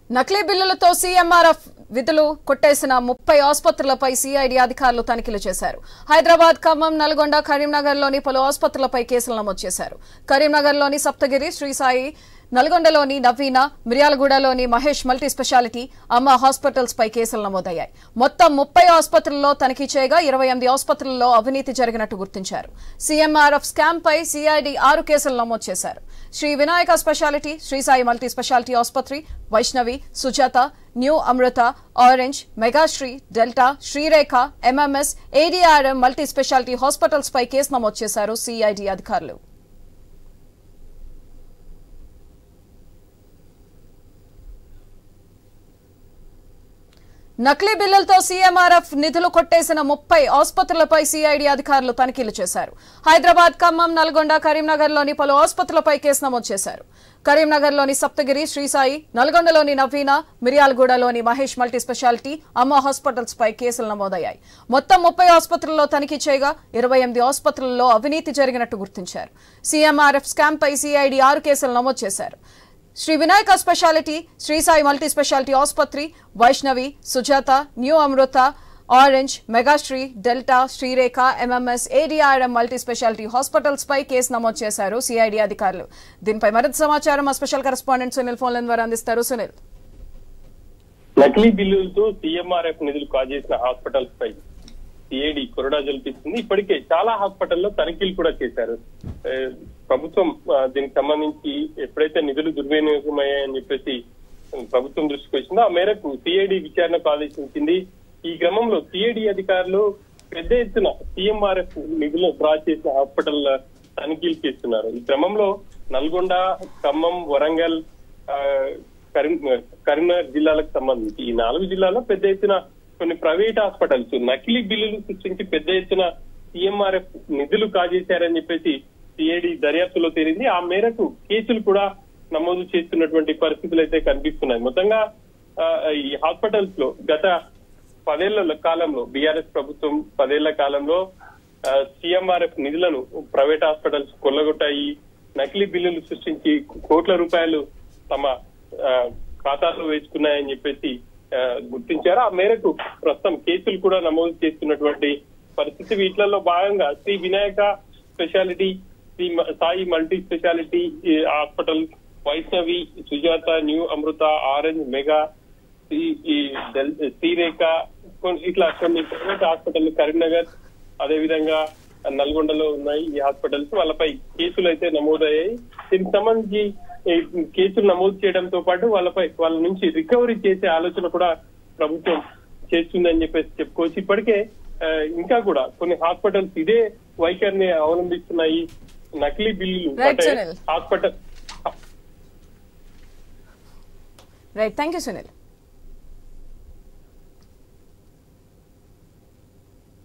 నకిలీ బిల్లులతో సీఎంఆర్ఎఫ్ విధులు కొట్టేసిన 30 ఆసుపత్రులపై సిఐడి అధికారులు తనిఖీలు చేశారు. హైదరాబాద్, ఖమ్మం, నల్గొండ, కరీంనగర్లోని పలు ఆసుపత్రులపై కేసులు నమోదు చేశారు. కరీంనగర్లోని సప్తగిరి, శ్రీసాయి, నల్గొండలోని నవీన, మిర్యాలగూడలోని మహేష్ మల్టీ స్పెషాలిటీ, అమ్మ హాస్పిటల్స్ పై కేసులు నమోదయ్యాయి. మొత్తం 30 ఆసుపత్రుల్లో తనిఖీ చేయగా 28 ఆసుపత్రుల్లో అవినీతి జరిగినట్టు గుర్తించారు. సీఎంఆర్ఎఫ్ స్కామ్ పై సిఐడి 6 కేసులు నమోదు చేశారు. Sri Vinayaka specialty, Srisai multi specialty ఆసుపత్రి, Vaishnavi, Sujatha, new Amrutha, orange, Megasri, Delta, Srirekha, MMS, ADRM multi specialty hospitals పై కేసు నమోదు చేశారు సిఐడి అధికారులు. నకిలీ బిల్లులతో సీఎంఆర్ఎఫ్ నిధులు కొట్టేసిన 30 ఆసుపత్రులపై సిఐడి అధికారులు తనిఖీలు చేశారు. హైదరాబాద్, ఖమ్మం, నల్గొండ, కరీంనగర్లోని పలు ఆసుపత్రులపై కేసు నమోదు చేశారు. కరీంనగర్లోని సప్తగిరి, శ్రీసాయి, నల్గొండలోని నవీన, మిర్యాలగూడలోని మహేష్ మల్టీ స్పెషాలిటీ, అమ్మ హాస్పిటల్స్ పై కేసులు నమోదయ్యాయి. మొత్తం 30 ఆసుపత్రుల్లో తనిఖీ చేయగా 28 ఆసుపత్రుల్లో అవినీతి జరిగినట్టు గుర్తించారు. సీఎంఆర్ఎఫ్ స్కామ్ పై సిఐడి 6 కేసులు నమోదు చేశారు. Sri Vinayaka specialty, Srisai multi specialty ఆసుపత్రి, Vaishnavi, Sujatha, new Amrutha, orange, Megasri, Delta, Srirekha, MMS, ADRM multi specialty hospitals పై కేసు నమోదు చేశారు సిఐడి అధికారులు. దీనిపై మరింత సమాచారం మా special correspondent Sunil phone line ద్వారా అందిస్తారు. సునీల్, నకిలీ బిల్లులతో సీఎంఆర్ఎఫ్ నిధులు కాజేసిన హాస్పిటల్స్ పై సిఐడి కొరడా జల్పిస్తుంది. ఇప్పటికే చాలా హాస్పిటల్లో తనిఖీలు కూడా చేశారు. ప్రభుత్వం దీనికి సంబంధించి ఎప్పుడైతే నిధులు దుర్వినియోగమయ్యాయని చెప్పేసి ప్రభుత్వం దృష్టికి వచ్చిందో ఆ మేరకు సిఐడి విచారణకు ఆదేశించింది. ఈ క్రమంలో సిఐడి అధికారులు పెద్ద ఎత్తున సీఎంఆర్ఎఫ్ నిధులు డ్రా చేసిన హాస్పిటల్ తనిఖీలు చేస్తున్నారు. ఈ క్రమంలో నల్గొండ, ఖమ్మం, వరంగల్, కరీంనగర్ జిల్లాలకు సంబంధించి ఈ 4 జిల్లాల్లో పెద్ద ఎత్తున కొన్ని ప్రైవేట్ హాస్పిటల్స్ నకిలీ బిల్లులు సృష్టించి పెద్ద ఎత్తున సీఎంఆర్ఎఫ్ నిధులు కాజేశారని చెప్పేసి సిఐడి దర్యాప్తులో తేలింది. ఆ మేరకు కేసులు కూడా నమోదు చేస్తున్నటువంటి పరిస్థితులు అయితే కనిపిస్తున్నాయి. మొత్తంగా ఈ హాస్పిటల్స్ లో గత 10 ఏళ్ల కాలంలో బీఆర్ఎస్ ప్రభుత్వం 10 ఏళ్ల కాలంలో సీఎంఆర్ఎఫ్ నిధులను ప్రైవేట్ హాస్పిటల్స్ కొల్లగొట్టాయి. నకిలీ బిల్లులు సృష్టించి కోట్ల రూపాయలు తమ ఖాతాలో వేసుకున్నాయని చెప్పేసి గుర్తించారు. ఆ మేరకు ప్రస్తుతం కేసులు కూడా నమోదు చేస్తున్నటువంటి పరిస్థితి. వీటిలలో భాగంగా Sri Vinayaka specialty, Sri Sai multi specialty hospital, Vaishnavi, Sujatha, new Amrutha, orange, mega, Srirekha, ఇట్లా కొన్ని ప్రైవేట్ హాస్పిటల్ కరీంనగర్, అదేవిధంగా నల్గొండలో ఉన్నాయి ఈ హాస్పిటల్స్. వాళ్ళపై కేసులు అయితే నమోదయ్యాయి. దీనికి సంబంధించి కేసులు నమోదు చేయడంతో పాటు వాళ్ళ నుంచి రికవరీ చేసే ఆలోచన కూడా ప్రభుత్వం చేస్తుందని చెప్పేసి చెప్పుకోవచ్చు. ఇప్పటికే ఇంకా కూడా కొన్ని హాస్పిటల్స్ ఇదే వైఖరిని అవలంబిస్తున్నాయి. నకిలీ బిల్లులు hospital. Right, thank you Sunil.